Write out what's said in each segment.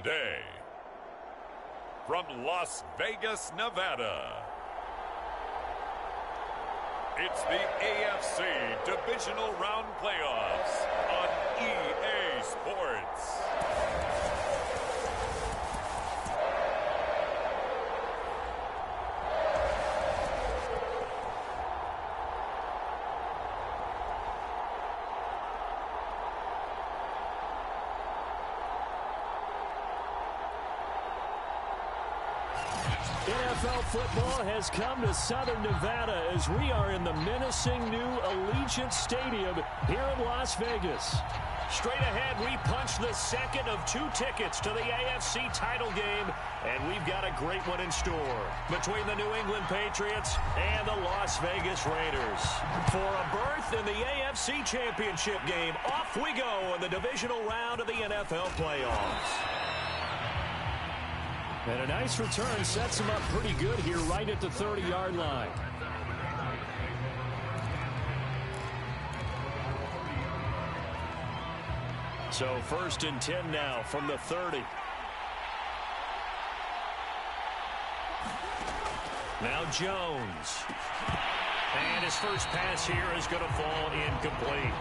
Today, from Las Vegas, Nevada, it's the AFC Divisional Round Playoffs on EA Sports. NFL football has come to Southern Nevada as we are in the menacing new Allegiant Stadium here in Las Vegas. Straight ahead, we punch the second of 2 tickets to the AFC title game, and we've got a great one in store between the New England Patriots and the Las Vegas Raiders. For a berth in the AFC Championship game, off we go in the divisional round of the NFL playoffs. And a nice return sets him up pretty good here right at the 30-yard line. So 1st and 10 now from the 30. Now Jones. And his first pass here is going to fall incomplete.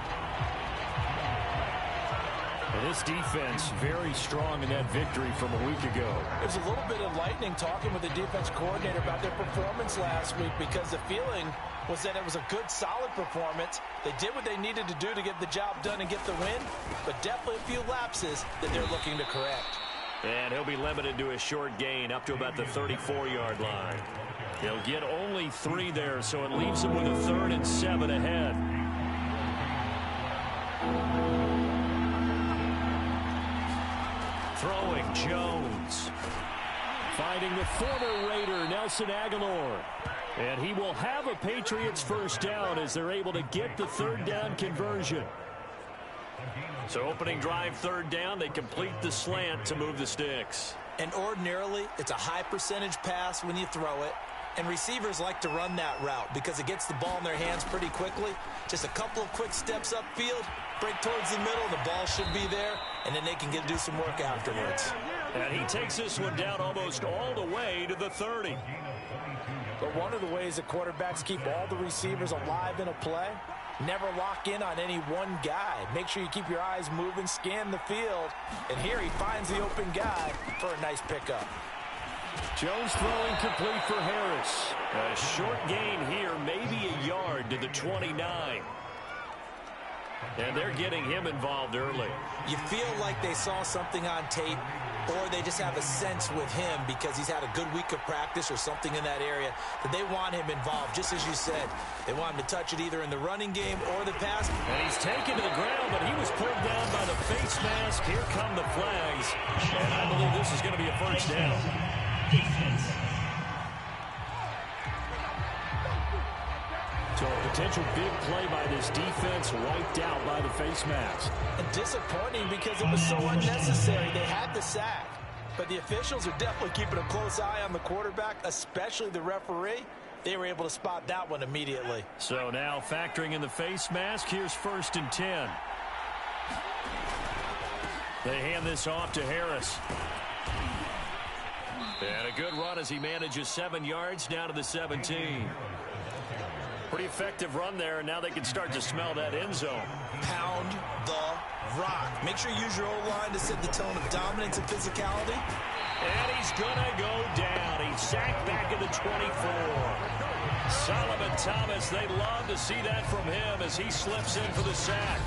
And this defense very strong in that victory from a week ago. There's a little bit of lightning talking with the defense coordinator about their performance last week because the feeling was that it was a good, solid performance. They did what they needed to do to get the job done and get the win, but definitely a few lapses that they're looking to correct. And he'll be limited to a short gain up to about the 34-yard line. He'll get only 3 there, so it leaves him with a 3rd and 7 ahead. Throwing Jones. Finding the former Raider, Nelson Aguilar. And he will have a Patriots first down as they're able to get the 3rd down conversion. So opening drive 3rd down, they complete the slant to move the sticks. And ordinarily, it's a high percentage pass when you throw it. And receivers like to run that route because it gets the ball in their hands pretty quickly. Just a couple of quick steps upfield, break towards the middle, the ball should be there, and then they can do some work afterwards. And he takes this one down almost all the way to the 30. But one of the ways that quarterbacks keep all the receivers alive in a play, never lock in on any one guy. Make sure you keep your eyes moving, scan the field, and here he finds the open guy for a nice pickup. Jones throwing complete for Harris. A short gain here, maybe a yard to the 29. And they're getting him involved early. You feel like they saw something on tape, or they just have a sense with him because he's had a good week of practice or something in that area that they want him involved, just as you said. They want him to touch it either in the running game or the pass. And he's taken to the ground, but he was pulled down by the face mask. Here come the flags. And I believe this is going to be a first down. So a potential big play by this defense wiped out by the face mask. And disappointing because it was so unnecessary. They had the sack. But the officials are definitely keeping a close eye on the quarterback, especially the referee. They were able to spot that one immediately. So now factoring in the face mask, here's 1st and 10. They hand this off to Harris. And a good run as he manages 7 yards down to the 17. Pretty effective run there, and now they can start to smell that end zone. Pound the rock. Make sure you use your O-line to set the tone of dominance and physicality. And he's going to go down. He's sacked back at the 24. Solomon Thomas, they love to see that from him as he slips in for the sack.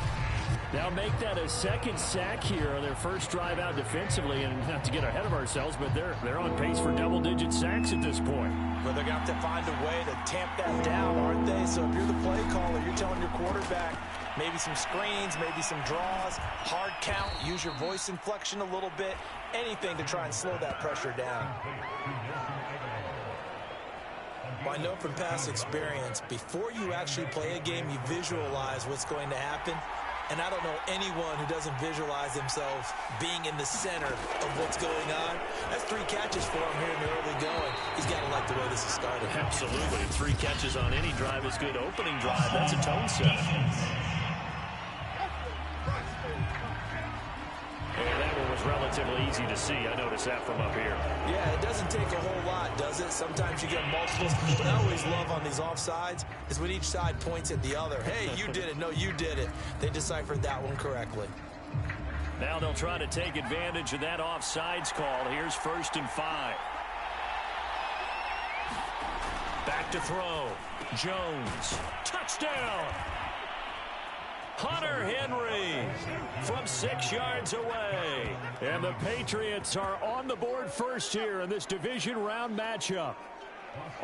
Now make that a 2nd sack here on their first drive out defensively, and not to get ahead of ourselves, but they're on pace for double-digit sacks at this point. But they're going to have to find a way to tamp that down, aren't they? So if you're the play caller, you're telling your quarterback maybe some screens, maybe some draws, hard count, use your voice inflection a little bit, anything to try and slow that pressure down. Well, I know from past experience, before you actually play a game, you visualize what's going to happen. And I don't know anyone who doesn't visualize themselves being in the center of what's going on. That's 3 catches for him here in the early going. He's got to like the way this is started. Absolutely. 3 catches on any drive is good. Opening drive, that's a tone setter. And that one was is relatively easy to see. I notice that from up here. Yeah, it doesn't take a whole lot, does it? Sometimes you get multiples. What I always love on these offsides is when each side points at the other. Hey, you did it. No, you did it. They deciphered that one correctly. Now they'll try to take advantage of that offsides call. Here's 1st and 5. Back to throw. Jones. Touchdown! Hunter Henry from 6 yards away. And the Patriots are on the board first here in this division round matchup.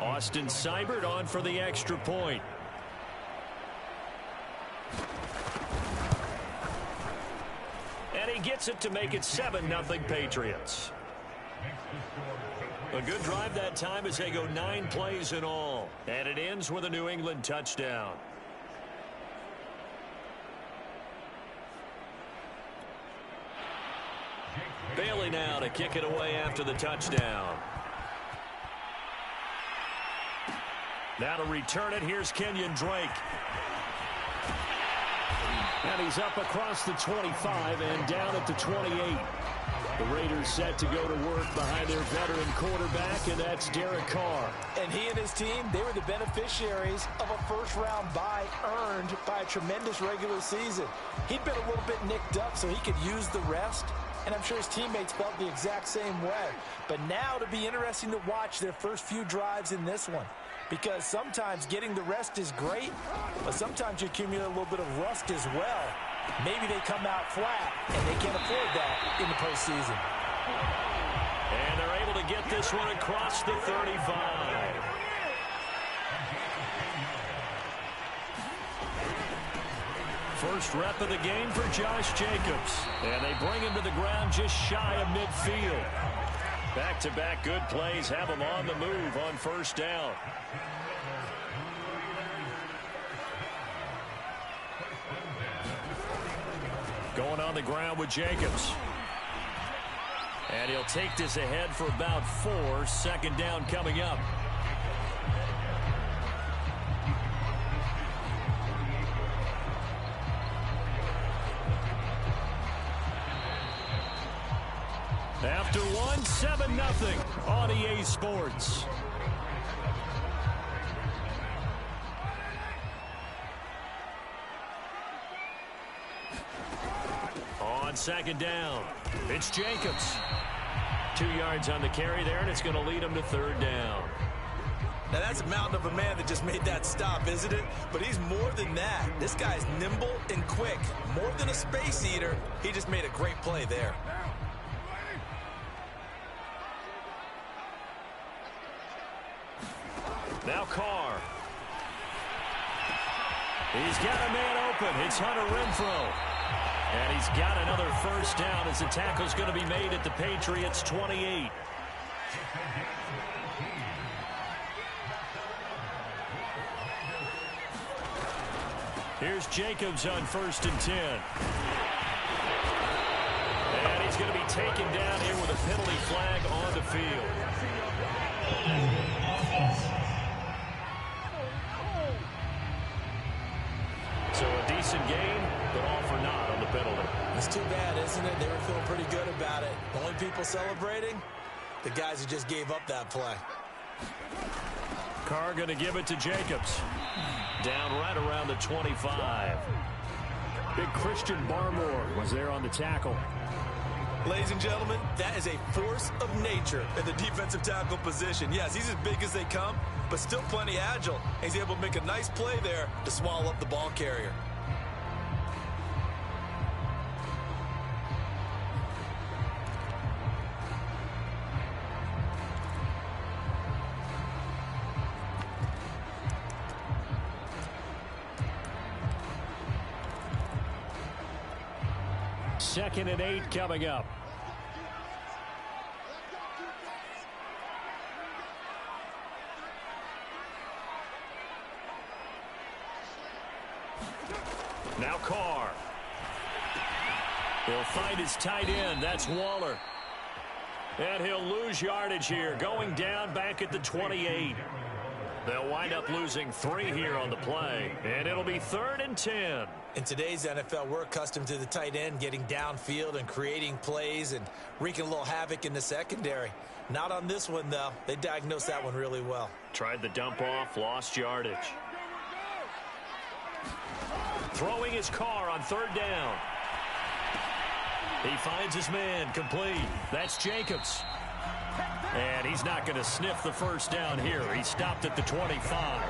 Austin Seibert on for the extra point. And he gets it to make it 7-0 Patriots. A good drive that time as they go 9 plays in all. And it ends with a New England touchdown. Bailey now to kick it away after the touchdown. Now to return it, here's Kenyon Drake. And he's up across the 25 and down at the 28. The Raiders set to go to work behind their veteran quarterback, and that's Derek Carr. And he and his team, they were the beneficiaries of a first-round bye earned by a tremendous regular season. He'd been a little bit nicked up, so he could use the rest. And I'm sure his teammates felt the exact same way. But now it'll be interesting to watch their first few drives in this one. Because sometimes getting the rest is great, but sometimes you accumulate a little bit of rust as well. Maybe they come out flat, and they can't afford that in the postseason. And they're able to get this one across the 35. First rep of the game for Josh Jacobs. And they bring him to the ground just shy of midfield. Back-to-back good plays have him on the move on first down. Going on the ground with Jacobs. And he'll take this ahead for about 4. 2nd down coming up. After one, 7-0 on EA Sports. On 2nd down, it's Jacobs. 2 yards on the carry there, and it's going to lead him to 3rd down. Now, that's a mountain of a man that just made that stop, isn't it? But he's more than that. This guy's nimble and quick. More than a space eater, he just made a great play there. Now Carr. He's got a man open. It's Hunter Renfrow. And he's got another first down as the tackle's going to be made at the Patriots' 28. Here's Jacobs on 1st and 10. And he's going to be taken down here with a penalty flag on the field. So a decent game, but all for naught on the penalty. It's too bad, isn't it? They were feeling pretty good about it. The only people celebrating, the guys who just gave up that play. Carr going to give it to Jacobs. Down right around the 25. Big Christian Barmore was there on the tackle. Ladies and gentlemen, that is a force of nature in the defensive tackle position. Yes, he's as big as they come, but still plenty agile. He's able to make a nice play there to swallow up the ball carrier. Second and 8 coming up. Now Carr. He'll find his tight end. That's Waller. And he'll lose yardage here. Going down back at the 28. They'll wind up losing 3 here on the play, and it'll be 3rd and 10. In today's NFL, we're accustomed to the tight end getting downfield and creating plays and wreaking a little havoc in the secondary. Not on this one, though. They diagnosed that one really well. Tried the dump off, lost yardage. Throwing his car on 3rd down. He finds his man, complete. That's Jacobs. And he's not going to sniff the first down here. He stopped at the 25.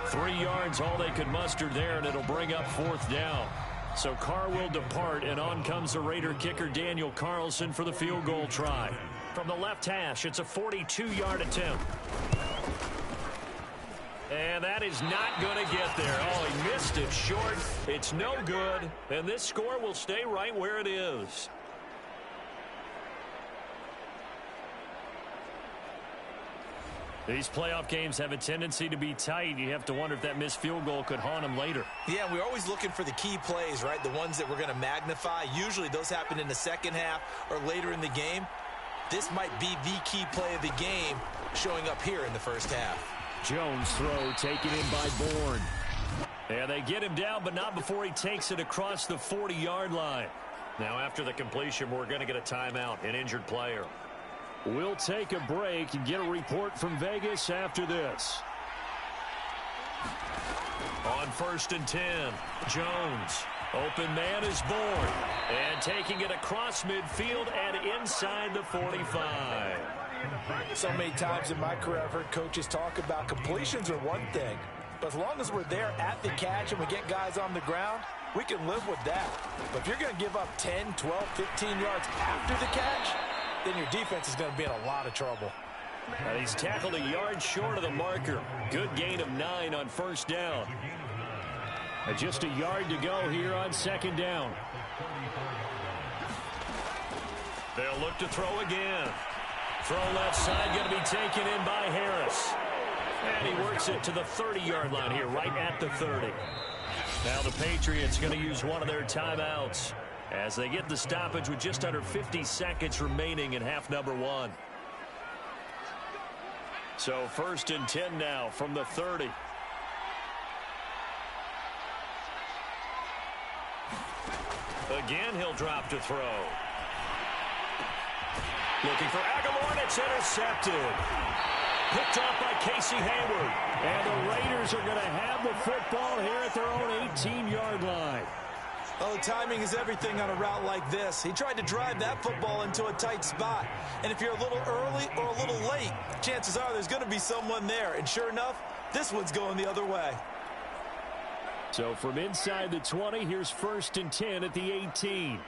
3 yards, all they could muster there, and it'll bring up 4th down. So Carr will depart, and on comes the Raider kicker Daniel Carlson for the field goal try. From the left hash, it's a 42-yard attempt. And that is not going to get there. Oh, he missed it short. It's no good, and this score will stay right where it is. These playoff games have a tendency to be tight. You have to wonder if that missed field goal could haunt them later. Yeah, we're always looking for the key plays, right? The ones that we're going to magnify. Usually those happen in the second half or later in the game. This might be the key play of the game showing up here in the first half. Jones throw taken in by Bourne. And they get him down, but not before he takes it across the 40-yard line. Now after the completion, we're going to get a timeout, an injured player. We'll take a break and get a report from Vegas after this. On 1st and 10, Jones. Open man is Bourne. And taking it across midfield and inside the 45. So many times in my career I've heard coaches talk about completions are one thing. But as long as we're there at the catch and we get guys on the ground, we can live with that. But if you're going to give up 10, 12, 15 yards after the catch, then your defense is going to be in a lot of trouble. He's tackled a yard short of the marker. Good gain of 9 on 1st down. And just a yard to go here on 2nd down. They'll look to throw again. Throw left side, going to be taken in by Harris. And he works it to the 30-yard line here, right at the 30. Now the Patriots going to use one of their timeouts as they get the stoppage with just under 50 seconds remaining in half number 1. So 1st and 10 now from the 30. Again, he'll drop to throw. Looking for Aguilar, and it's intercepted. Picked off by Casey Hayward. And the Raiders are going to have the football here at their own 18-yard line. Well, the timing is everything on a route like this. He tried to drive that football into a tight spot. And if you're a little early or a little late, chances are there's going to be someone there. And sure enough, this one's going the other way. So from inside the 20, here's 1st and 10 at the 18.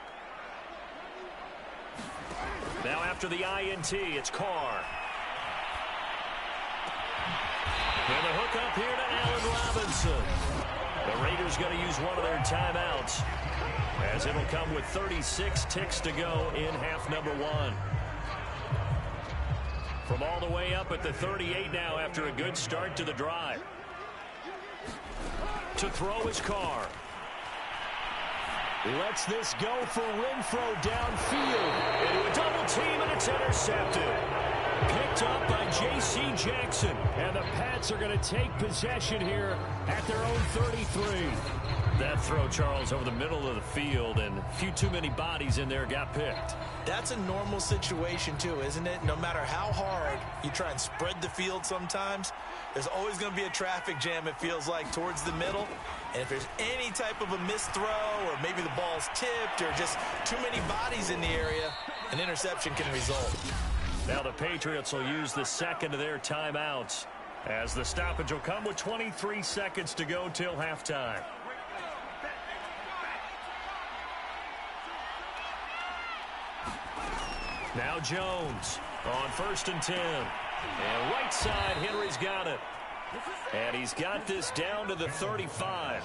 Now after the INT, it's Carr. And the hook up here to Allen Robinson. The Raiders going to use one of their timeouts, as it'll come with 36 ticks to go in half number 1. From all the way up at the 38 now after a good start to the drive. To throw his Carr. Lets this go for Renfro downfield. Into a double team, and it's intercepted. Picked up by J.C. Jackson. And the Pats are going to take possession here at their own 33. That throw, Charles, over the middle of the field, and a few too many bodies in there got picked. That's a normal situation, too, isn't it? No matter how hard you try and spread the field sometimes, there's always going to be a traffic jam, it feels like, towards the middle. And if there's any type of a missed throw, or maybe the ball's tipped, or just too many bodies in the area, an interception can result. Now the Patriots will use the second of their timeouts, as the stoppage will come with 23 seconds to go till halftime. Now Jones on 1st and 10. And right side, Henry's got it. And he's got this down to the 35.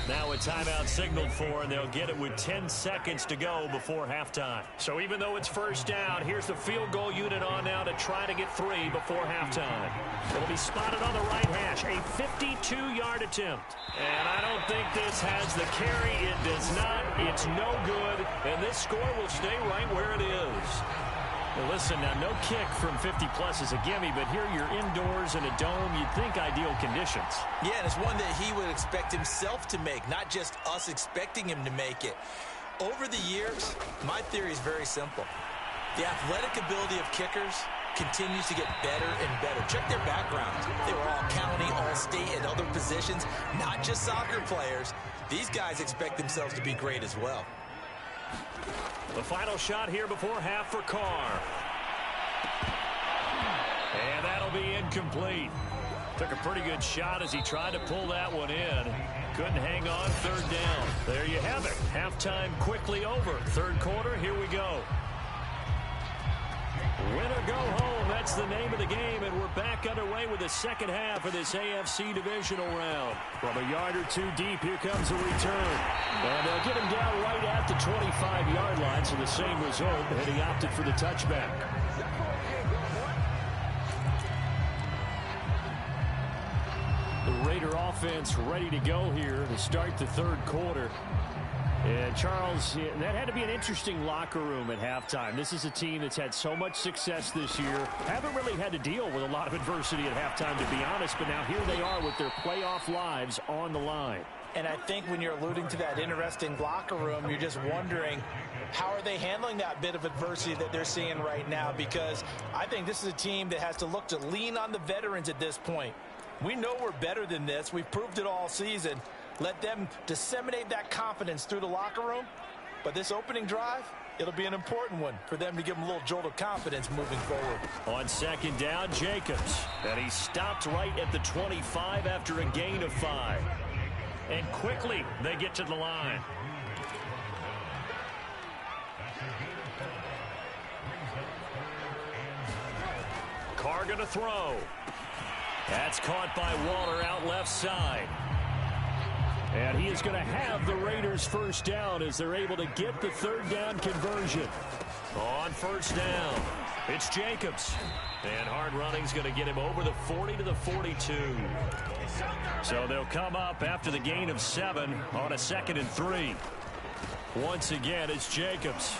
Now a timeout signaled for, and they'll get it with 10 seconds to go before halftime. So even though it's 1st down, here's the field goal unit on now to try to get 3 before halftime. It'll be spotted on the right hash, a 52-yard attempt. And I don't think this has the carry. It does not. It's no good. And this score will stay right where it is. Well, listen, now no kick from 50-plus is a gimme, but here you're indoors in a dome. You'd think ideal conditions. Yeah, and it's one that he would expect himself to make, not just us expecting him to make it. Over the years, my theory is very simple. The athletic ability of kickers continues to get better and better. Check their backgrounds. They were all county, all state, and other positions, not just soccer players. These guys expect themselves to be great as well. The final shot here before half for Carr. And that'll be incomplete. Took a pretty good shot as he tried to pull that one in. Couldn't hang on, third down. There you have it. Halftime quickly over. Third quarter, here we go. Win or go home, that's the name of the game, and we're back underway with the second half of this AFC divisional round. From a yard or two deep, here comes a return. And they'll get him down right at the 25-yard line, so the same result, and he opted for the touchback. The Raider offense ready to go here to start the third quarter. And Charles, that had to be an interesting locker room at halftime. This is a team that's had so much success this year. Haven't really had to deal with a lot of adversity at halftime, to be honest. But now here they are with their playoff lives on the line. And I think when you're alluding to that interesting locker room, you're just wondering, how are they handling that bit of adversity that they're seeing right now? Because I think this is a team that has to look to lean on the veterans at this point. We know we're better than this. We've proved it all season. Let them disseminate that confidence through the locker room. But this opening drive, it'll be an important one for them to give them a little jolt of confidence moving forward. On second down, Jacobs. And he stopped right at the 25 after a gain of 5. And quickly, they get to the line. Carr going to throw. That's caught by Waller out left side. And he is going to have the Raiders first down as they're able to get the third down conversion. On first down, it's Jacobs. And hard running's going to get him over the 40 to the 42. So they'll come up after the gain of 7 on a 2nd and 3. Once again, it's Jacobs.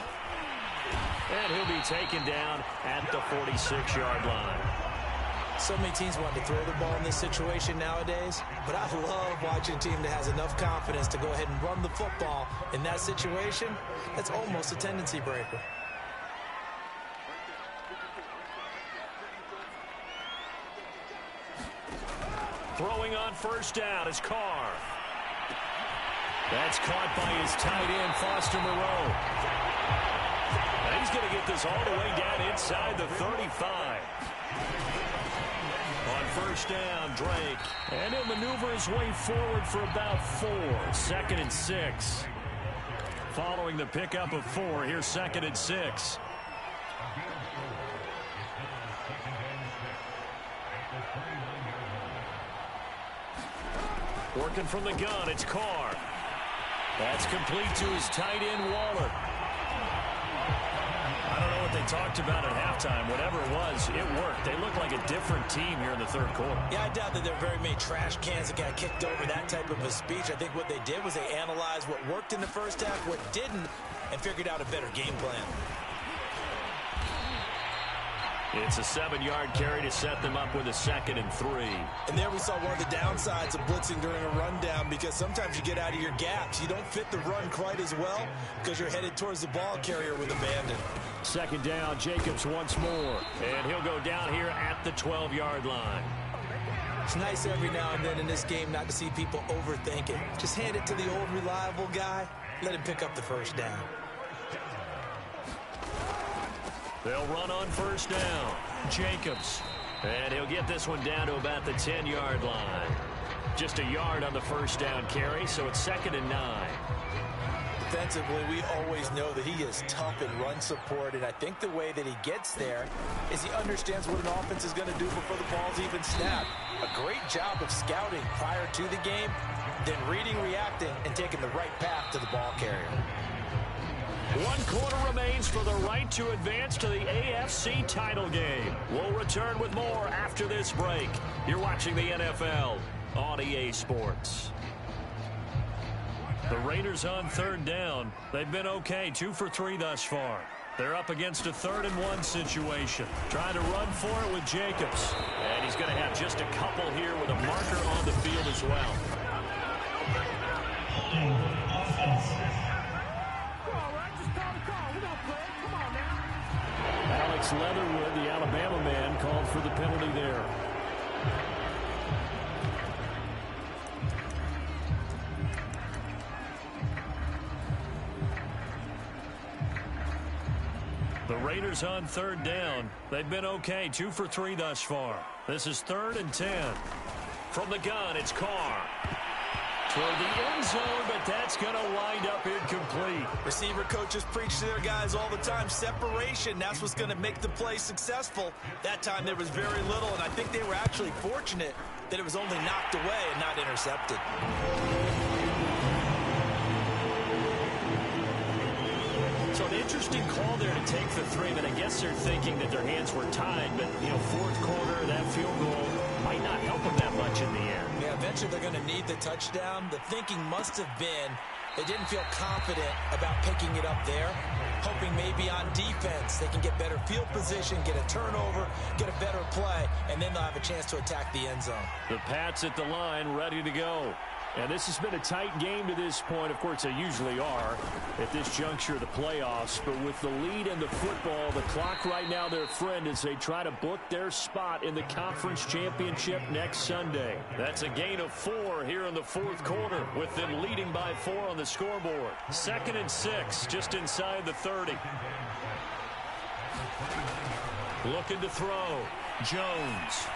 And he'll be taken down at the 46-yard line. So many teams want to throw the ball in this situation nowadays, but I love watching a team that has enough confidence to go ahead and run the football in that situation. That's almost a tendency breaker. Throwing on first down is Carr. That's caught by his tight end, Foster Moreau. And he's going to get this all the way down inside the 35. On first down, Drake. And he'll maneuver his way forward for about 4. 2nd and 6. Following the pickup of 4, here's 2nd and 6. Working from the gun, it's Carr. That's complete to his tight end, Waller. I don't know what they talked about at halftime. Whatever it was, it worked. They look like a different team here in the third quarter. Yeah, I doubt that there are very many trash cans that got kicked over, that type of a speech. I think what they did was they analyzed what worked in the first half, what didn't, and figured out a better game plan. It's a 7-yard carry to set them up with a 2nd and 3. And there we saw one of the downsides of blitzing during a rundown, because sometimes you get out of your gaps. You don't fit the run quite as well because you're headed towards the ball carrier with abandon. 2nd down, Jacobs once more. And he'll go down here at the 12-yard line. It's nice every now and then in this game not to see people overthink it. Just hand it to the old reliable guy. Let him pick up the first down. They'll run on first down. Jacobs. And he'll get this one down to about the 10-yard line. Just a yard on the first down carry, so it's 2nd and 9. Defensively, we always know that he is tough in run support, and I think the way that he gets there is he understands what an offense is going to do before the ball's even snapped. A great job of scouting prior to the game, then reading, reacting, and taking the right path to the ball carrier. 1 quarter remains for the right to advance to the AFC title game. We'll return with more after this break. You're watching the NFL on EA Sports. The Raiders on third down. They've been okay, 2 for 3 thus far. They're up against a 3rd-and-1 situation. Trying to run for it with Jacobs. And he's going to have just a couple here with a marker on the field as well. Alex Leatherwood, the Alabama man, called for the penalty there. The Raiders on 3rd down. They've been okay, 2 for 3 thus far. This is 3rd and 10. From the gun, it's Carr. Toward the end zone, but that's going to wind up incomplete. Receiver coaches preach to their guys all the time. Separation, that's what's going to make the play successful. That time there was very little, and I think they were actually fortunate that it was only knocked away and not intercepted. So an interesting call there to take the 3, but I guess they're thinking that their hands were tied. But, you know, 4th quarter, that field goal might not help them that much in the end. Yeah, eventually they're going to need the touchdown. The thinking must have been they didn't feel confident about picking it up there, hoping maybe on defense they can get better field position, get a turnover, get a better play, and then they'll have a chance to attack the end zone. The Pats at the line, ready to go. And this has been a tight game to this point. Of course, they usually are at this juncture of the playoffs. But with the lead in the football, the clock right now their friend as they try to book their spot in the conference championship next Sunday. That's a gain of 4 here in the 4th quarter with them leading by 4 on the scoreboard. 2nd and 6, just inside the 30. Looking to throw. Jones.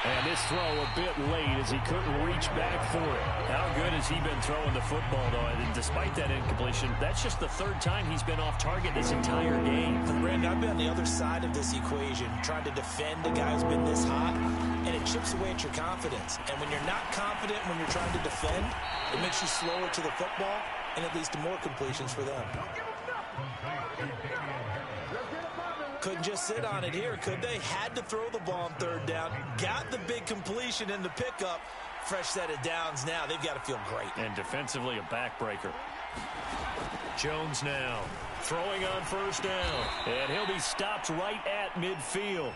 And this throw a bit late as he couldn't reach back for it. How good has he been throwing the football, though? And despite that incompletion, that's just the 3rd time he's been off target this entire game. And Brandon, I've been on the other side of this equation, trying to defend a guy who's been this hot, and it chips away at your confidence. And when you're not confident when you're trying to defend, it makes you slower to the football, and it leads to more completions for them. Couldn't just sit on it here, could they? Had to throw the ball on 3rd down. Got the big completion in the pickup. Fresh set of downs now. They've got to feel great. And defensively, a backbreaker. Jones now throwing on 1st down. And he'll be stopped right at midfield.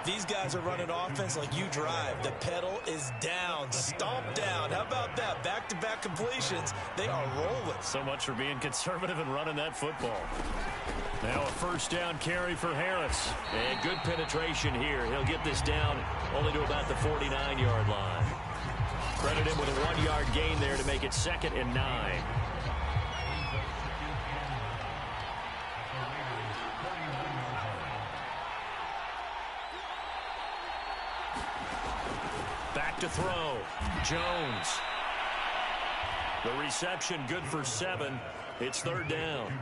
These guys are running offense like you drive. The pedal is down, stomp down. How about that? Back-to-back completions. They are rolling. So much for being conservative and running that football. Now a 1st down carry for Harris. And good penetration here. He'll get this down only to about the 49-yard line. Credit him with a 1-yard gain there to make it 2nd and 9. Back to throw. Jones. The reception good for 7. It's 3rd down.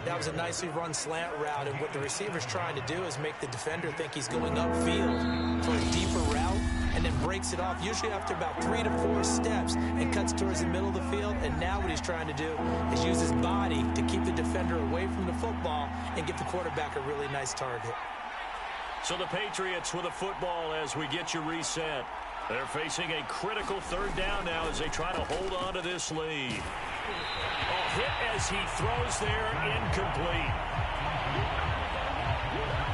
That was a nicely run slant route, and what the receiver's trying to do is make the defender think he's going upfield for a deeper route, and then breaks it off, usually after about 3 to 4 steps, and cuts towards the middle of the field. And now what he's trying to do is use his body to keep the defender away from the football and give the quarterback a really nice target. So the Patriots with a football as we get you reset. They're facing a critical 3rd down now as they try to hold on to this lead. A hit as he throws there, incomplete.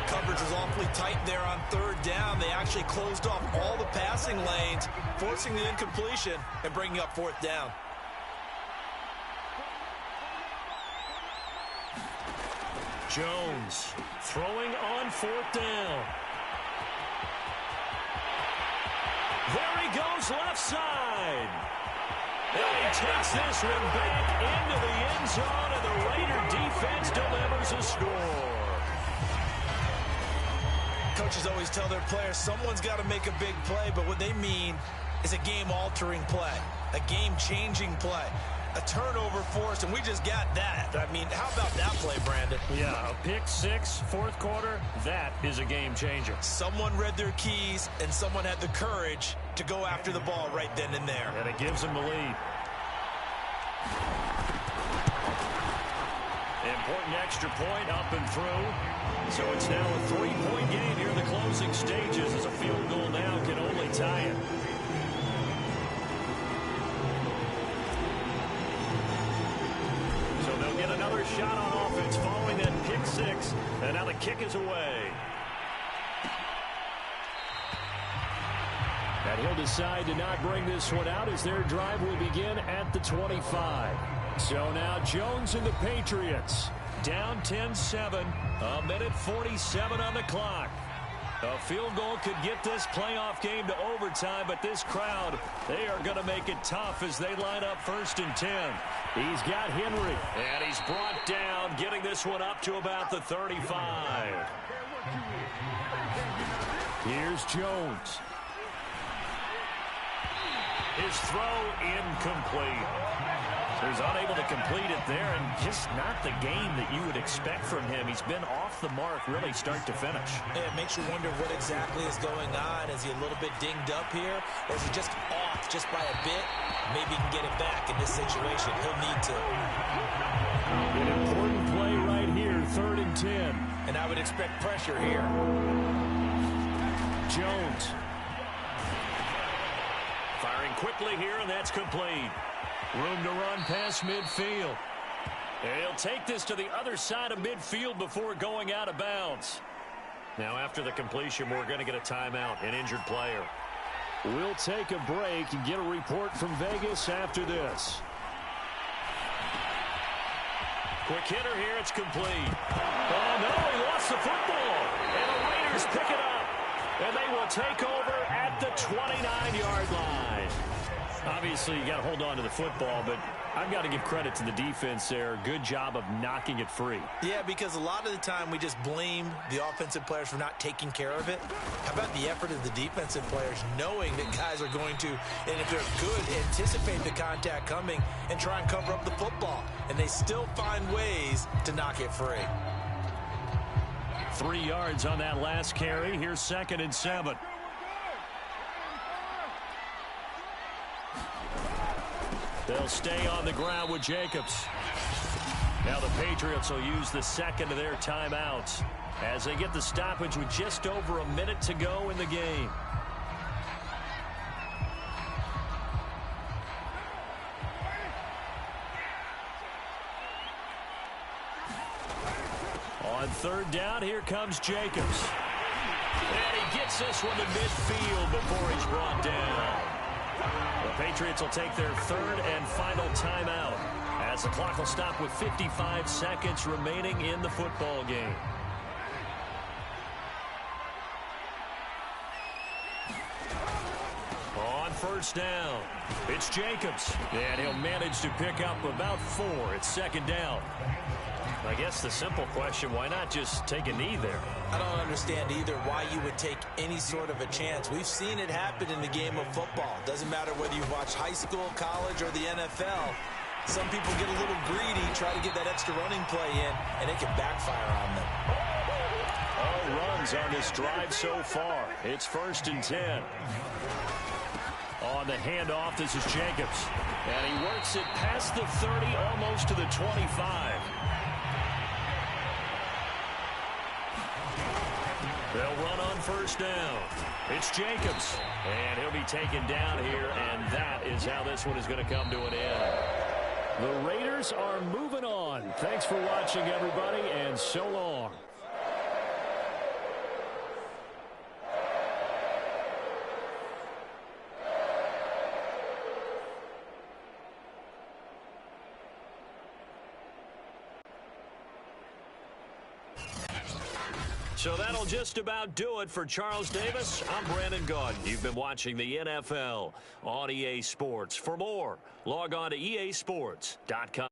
Coverage was awfully tight there on 3rd down. They actually closed off all the passing lanes, forcing the incompletion and bringing up 4th down. Jones throwing on 4th down. There he goes left side. And he takes this one back into the end zone, and the Raider defense delivers a score. Coaches always tell their players someone's got to make a big play, but what they mean is a game-altering play, a game-changing play, a turnover forced, and we just got that. I mean, how about that play, Brandon? Yeah, a pick 6, 4th quarter, that is a game changer. Someone read their keys, and someone had the courage to go after the ball right then and there. And it gives them the lead. Important extra point up and through. So it's now a 3-point game here in the closing stages as a field goal now can only tie it. So they'll get another another shot on offense following that pick six. And now the kick is away. And he'll decide to not bring this one out as their drive will begin at the 25. So now Jones and the Patriots down 10-7, a minute 47 on the clock. A field goal could get this playoff game to overtime, but this crowd, they are going to make it tough as they line up 1st and 10. He's got Henry, and he's brought down, getting this one up to about the 35. Here's Jones. His throw incomplete. So he's unable to complete it there, and just not the game that you would expect from him. He's been off the mark really start to finish. Yeah, it makes you wonder what exactly is going on. Is he a little bit dinged up here, or is he just off just by a bit? Maybe he can get it back in this situation. He'll need to. An important play right here, 3rd and 10. And I would expect pressure here. Jones. Firing quickly here, and that's complete. Room to run past midfield. And he'll take this to the other side of midfield before going out of bounds. Now, after the completion, we're going to get a timeout, an injured player. We'll take a break and get a report from Vegas after this. Quick hitter here, it's complete. Oh, no, he lost the football. And the Raiders pick it up. And they will take over at the 29-yard line. Obviously, you got to hold on to the football, but I've got to give credit to the defense there. Good job of knocking it free. Yeah, because a lot of the time we just blame the offensive players for not taking care of it. How about the effort of the defensive players knowing that guys are going to, and if they're good, anticipate the contact coming and try and cover up the football. And they still find ways to knock it free. 3 yards on that last carry. Here's 2nd and 7. They'll stay on the ground with Jacobs. Now the Patriots will use the second of their timeouts as they get the stoppage with just over a minute to go in the game. On 3rd down, here comes Jacobs. And he gets this one to midfield before he's brought down. The Patriots will take their 3rd and final timeout as the clock will stop with 55 seconds remaining in the football game. On 1st down, it's Jacobs. And he'll manage to pick up about 4. It's 2nd down. I guess the simple question, why not just take a knee there? I don't understand either why you would take any sort of a chance. We've seen it happen in the game of football. Doesn't matter whether you watch high school, college, or the NFL. Some people get a little greedy, try to get that extra running play in, and it can backfire on them. All runs on this drive so far. It's 1st and 10. On the handoff, this is Jacobs. And he works it past the 30, almost to the 25. They'll run on 1st down. It's Jacobs. And he'll be taken down here, and that is how this one is going to come to an end. The Raiders are moving on. Thanks for watching, everybody, and so long. So that'll just about do it for Charles Davis. I'm Brandon Gaudin. You've been watching the NFL on EA Sports. For more, log on to easports.com.